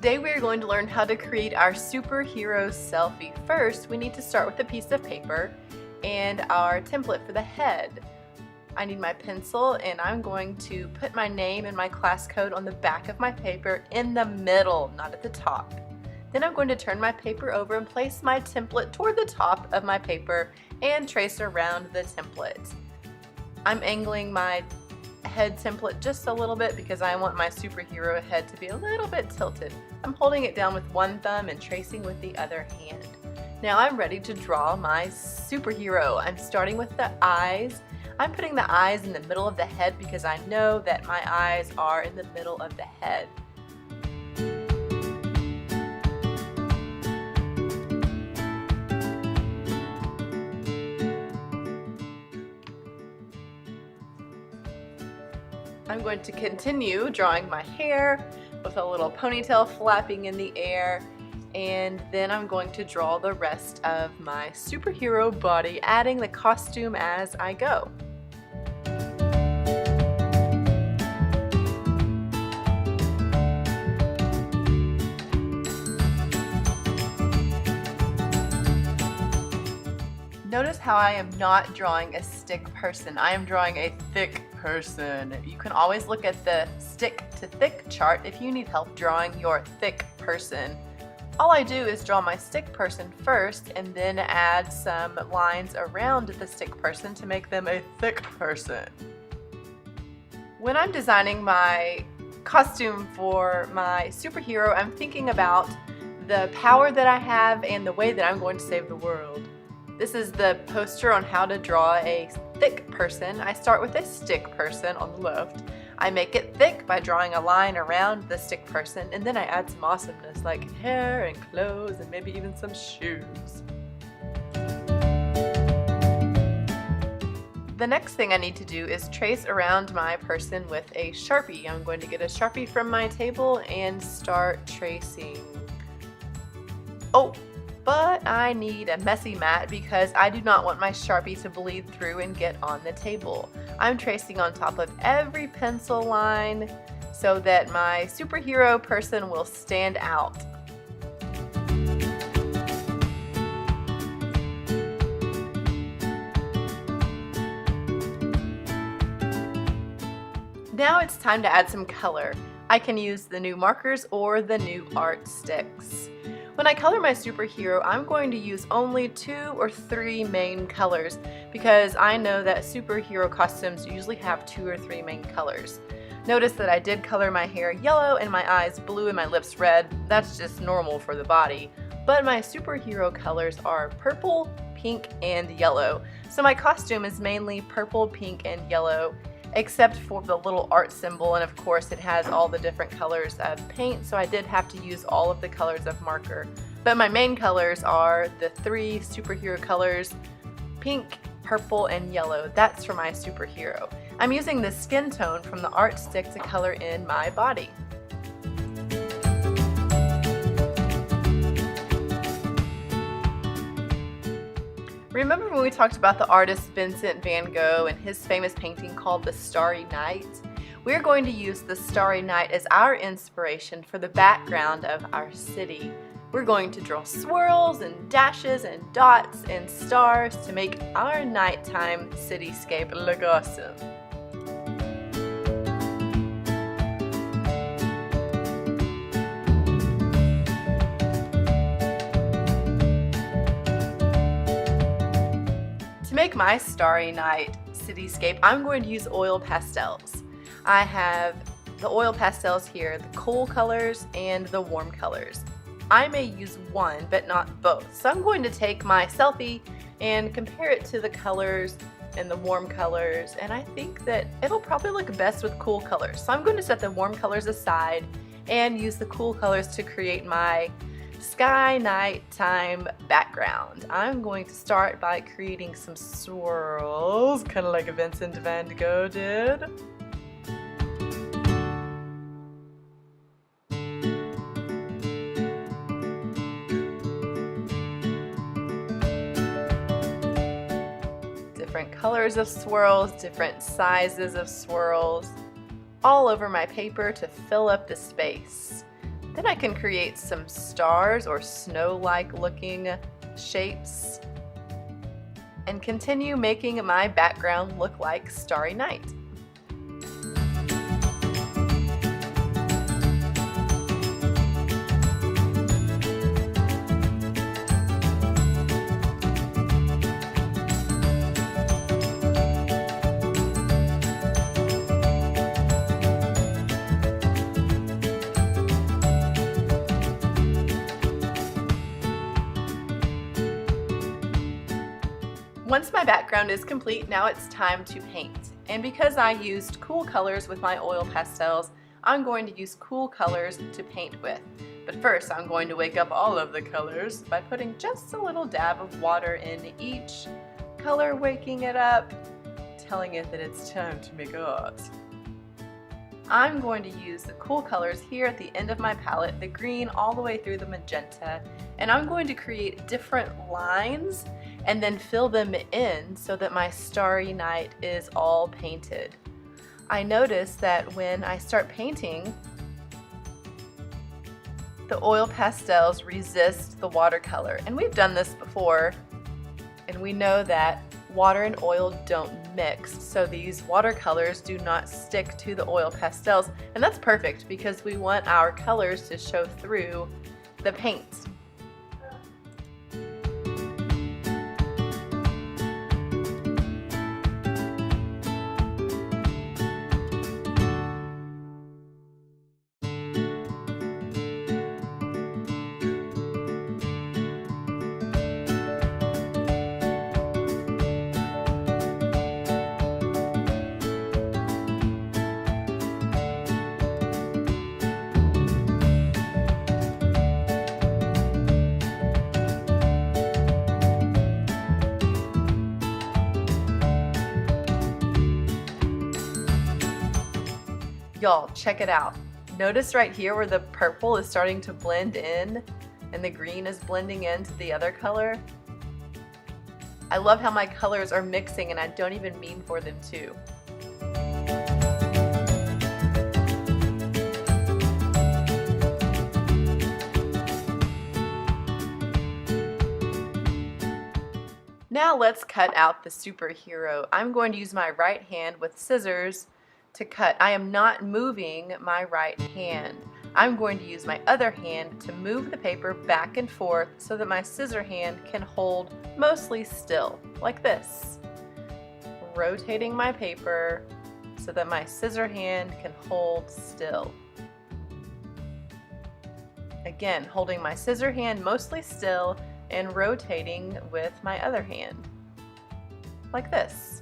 Today we are going to learn how to create our superhero selfie. First, we need to start with a piece of paper and our template for the head. I need my pencil and I'm going to put my name and my class code on the back of my paper in the middle, not at the top. Then I'm going to turn my paper over and place my template toward the top of my paper and trace around the template. I'm angling my head template just a little bit because I want my superhero head to be a little bit tilted. I'm holding it down with one thumb and tracing with the other hand. Now I'm ready to draw my superhero. I'm starting with the eyes. I'm putting the eyes in the middle of the head because I know that my eyes are in the middle of the head. I'm going to continue drawing my hair with a little ponytail flapping in the air, and then I'm going to draw the rest of my superhero body, adding the costume as I go. Notice how I am not drawing a stick person. I am drawing a thick person. You can always look at the stick to thick chart if you need help drawing your thick person. All I do is draw my stick person first and then add some lines around the stick person to make them a thick person. When I'm designing my costume for my superhero, I'm thinking about the power that I have and the way that I'm going to save the world. This is the poster on how to draw a thick person. I start with a stick person on the left. I make it thick by drawing a line around the stick person, and then I add some awesomeness like hair and clothes and maybe even some shoes. The next thing I need to do is trace around my person with a Sharpie. I'm going to get a Sharpie from my table and start tracing. Oh! But I need a messy mat because I do not want my Sharpie to bleed through and get on the table. I'm tracing on top of every pencil line so that my superhero person will stand out. Now it's time to add some color. I can use the new markers or the new art sticks. When I color my superhero, I'm going to use only 2 or 3 main colors because I know that superhero costumes usually have 2 or 3 main colors. Notice that I did color my hair yellow and my eyes blue and my lips red. That's just normal for the body. But my superhero colors are purple, pink, and yellow. So my costume is mainly purple, pink, and yellow, except for the little art symbol, and of course it has all the different colors of paint, so I did have to use all of the colors of marker. But my main colors are the 3 superhero colors, pink, purple, and yellow. That's for my superhero. I'm using the skin tone from the art stick to color in my body. Remember when we talked about the artist Vincent van Gogh and his famous painting called The Starry Night? We're going to use the Starry Night as our inspiration for the background of our city. We're going to draw swirls and dashes and dots and stars to make our nighttime cityscape look awesome. To make my Starry Night cityscape, I'm going to use oil pastels. I have the oil pastels here, the cool colors and the warm colors. I may use one, but not both. So I'm going to take my Selfie and compare it to the colors and the warm colors, and I think that it'll probably look best with cool colors. So I'm going to set the warm colors aside and use the cool colors to create my sky nighttime background. I'm going to start by creating some swirls, kind of like Vincent van Gogh did. Different colors of swirls, different sizes of swirls, all over my paper to fill up the space. Then I can create some stars or snow-like looking shapes and continue making my background look like Starry Night. Once my background is complete, now it's time to paint. And because I used cool colors with my oil pastels, I'm going to use cool colors to paint with. But first, I'm going to wake up all of the colors by putting just a little dab of water in each color, waking it up, telling it that it's time to make art. I'm going to use the cool colors here at the end of my palette, the green all the way through the magenta, and I'm going to create different lines and then fill them in so that my Starry Night is all painted. I notice that when I start painting, the oil pastels resist the watercolor, and we've done this before, and we know that water and oil don't mix, so these watercolors do not stick to the oil pastels, and that's perfect because we want our colors to show through the paint. Y'all, check it out. Notice right here where the purple is starting to blend in and the green is blending into the other color? I love how my colors are mixing and I don't even mean for them to. Now let's cut out the superhero. I'm going to use my right hand with scissors to cut. I am not moving my right hand. I'm going to use my other hand to move the paper back and forth so that my scissor hand can hold mostly still, like this. Rotating my paper so that my scissor hand can hold still. Again, holding my scissor hand mostly still and rotating with my other hand, like this.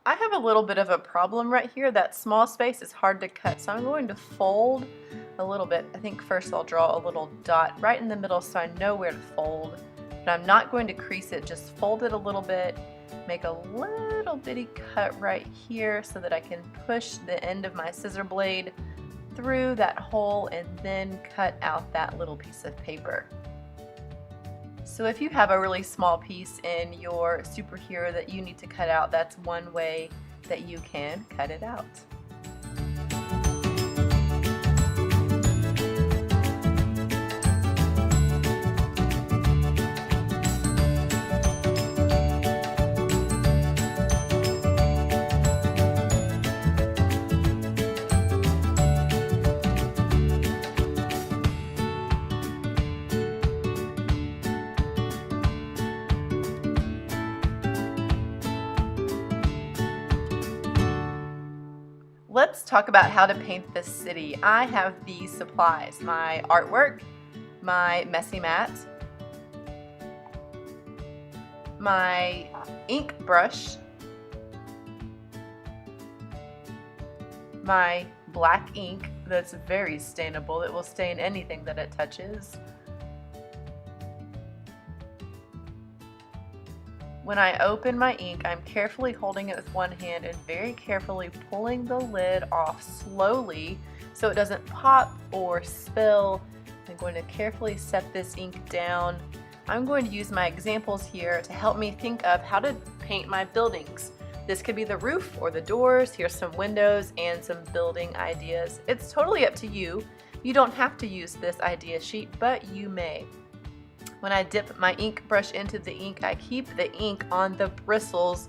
I have a little bit of a problem right here. That small space is hard to cut, so I'm going to fold a little bit. I think first I'll draw a little dot right in the middle so I know where to fold, but I'm not going to crease it, just fold it a little bit, make a little bitty cut right here so that I can push the end of my scissor blade through that hole and then cut out that little piece of paper. So if you have a really small piece in your superhero that you need to cut out, that's one way that you can cut it out. Let's talk about how to paint this city. I have these supplies: my artwork, my messy mat, my ink brush, my black ink, that's very stainable. It will stain anything that it touches. When I open my ink, I'm carefully holding it with one hand and very carefully pulling the lid off slowly so it doesn't pop or spill. I'm going to carefully set this ink down. I'm going to use my examples here to help me think of how to paint my buildings. This could be the roof or the doors. Here's some windows and some building ideas. It's totally up to you. You don't have to use this idea sheet, but you may. When I dip my ink brush into the ink, I keep the ink on the bristles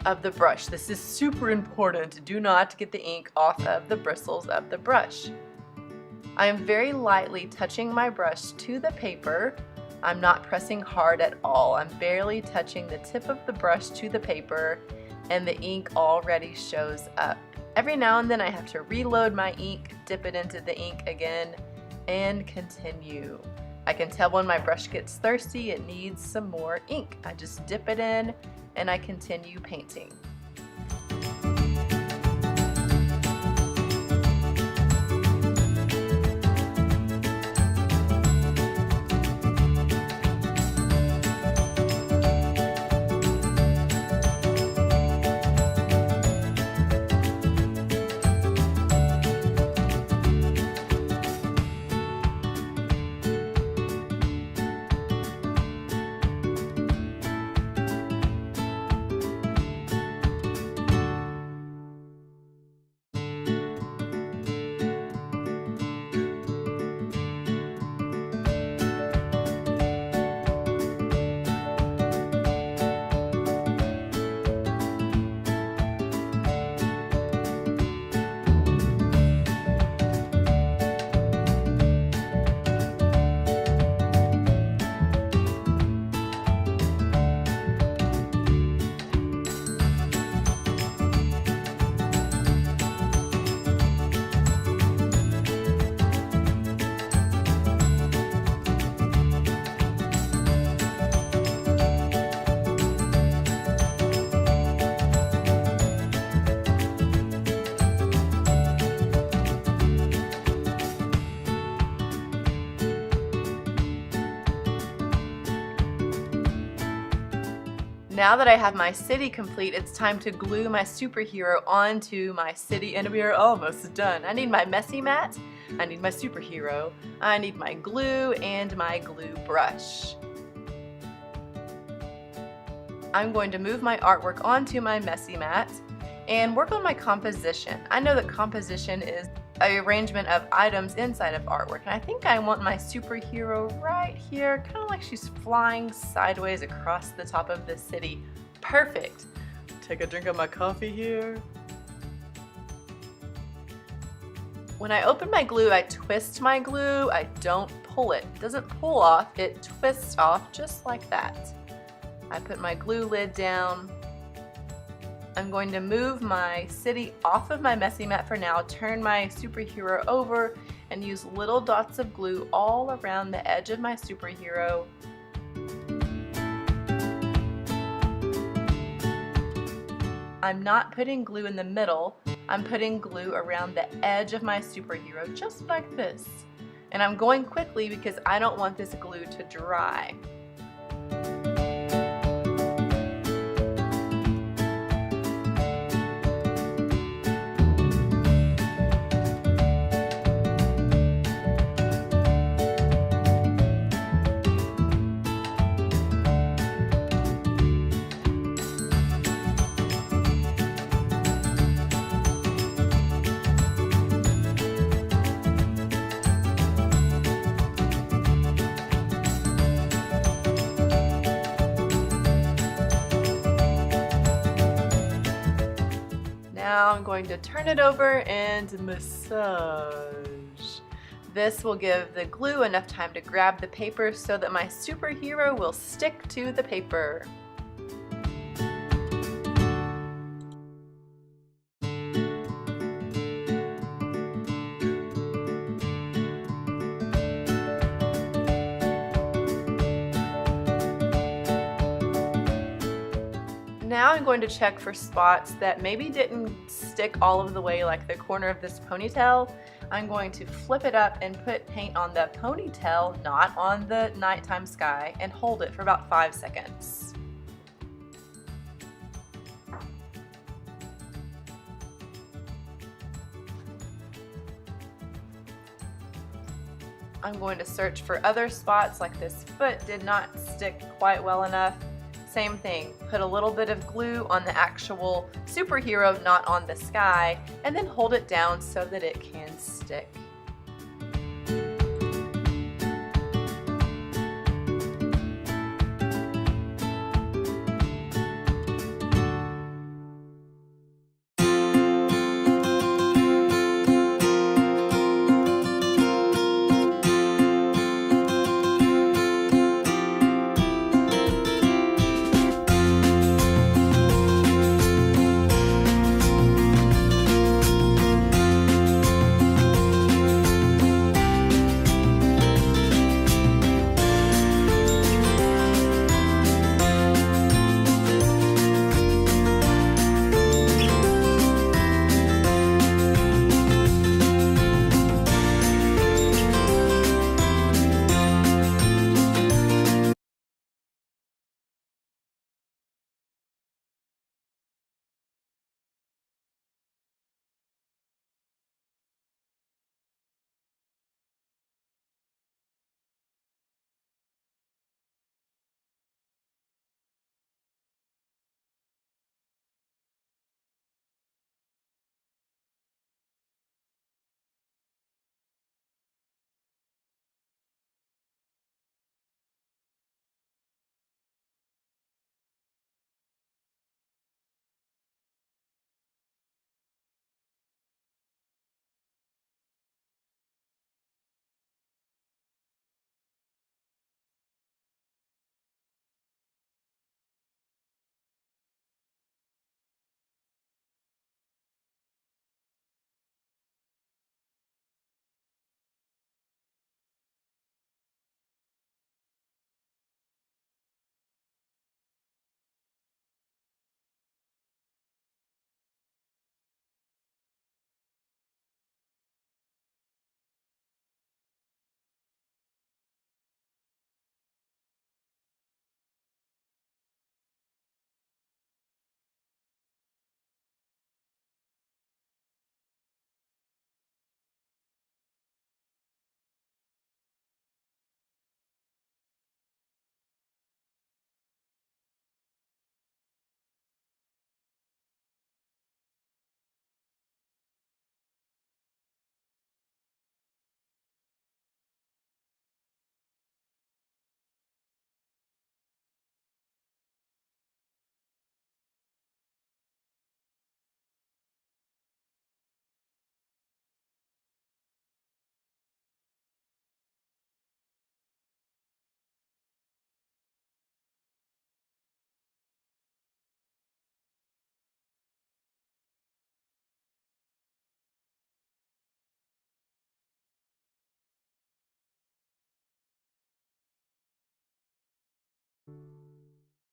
of the brush. This is super important. Do not get the ink off of the bristles of the brush. I am very lightly touching my brush to the paper. I'm not pressing hard at all. I'm barely touching the tip of the brush to the paper, and the ink already shows up. Every now and then I have to reload my ink, dip it into the ink again, and continue. I can tell when my brush gets thirsty, it needs some more ink. I just dip it in and I continue painting. Now that I have my city complete, it's time to glue my superhero onto my city, and we are almost done. I need my messy mat, I need my superhero, I need my glue and my glue brush. I'm going to move my artwork onto my messy mat and work on my composition. I know that composition is an arrangement of items inside of artwork, and I think I want my superhero right here, kind of like she's flying sideways across the top of the city. Perfect. Take a drink of my coffee here. When I open my glue, I twist my glue. I don't pull it. It doesn't pull off, it twists off just like that. I put my glue lid down. I'm going to move my city off of my messy mat for now, turn my superhero over, and use little dots of glue all around the edge of my superhero. I'm not putting glue in the middle, I'm putting glue around the edge of my superhero, just like this. And I'm going quickly because I don't want this glue to dry. Now I'm going to turn it over and massage. This will give the glue enough time to grab the paper so that my superhero will stick to the paper. Now I'm going to check for spots that maybe didn't stick all of the way, like the corner of this ponytail. I'm going to flip it up and put paint on the ponytail, not on the nighttime sky, and hold it for about 5 seconds. I'm going to search for other spots, like this foot did not stick quite well enough. Same thing, put a little bit of glue on the actual superhero, not on the sky, and then hold it down so that it can stick.